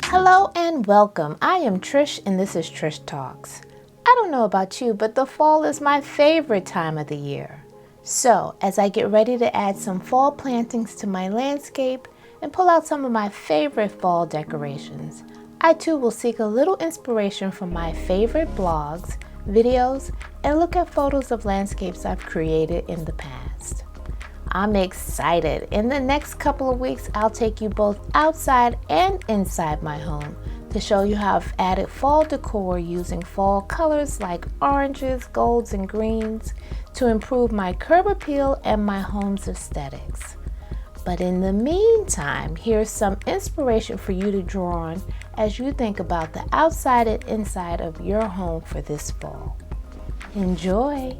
Hello and welcome. I am Trish and this is Trish Talks. I don't know about you, but the fall is my favorite time of the year. So, as I get ready to add some fall plantings to my landscape and pull out some of my favorite fall decorations, I too will seek a little inspiration from my favorite blogs, videos, and look at photos of landscapes I've created in the past. I'm excited. In the next couple of weeks, I'll take you both outside and inside my home to show you how I've added fall decor using fall colors like oranges, golds, and greens to improve my curb appeal and my home's aesthetics. But in the meantime, here's some inspiration for you to draw on as you think about the outside and inside of your home for this fall. Enjoy!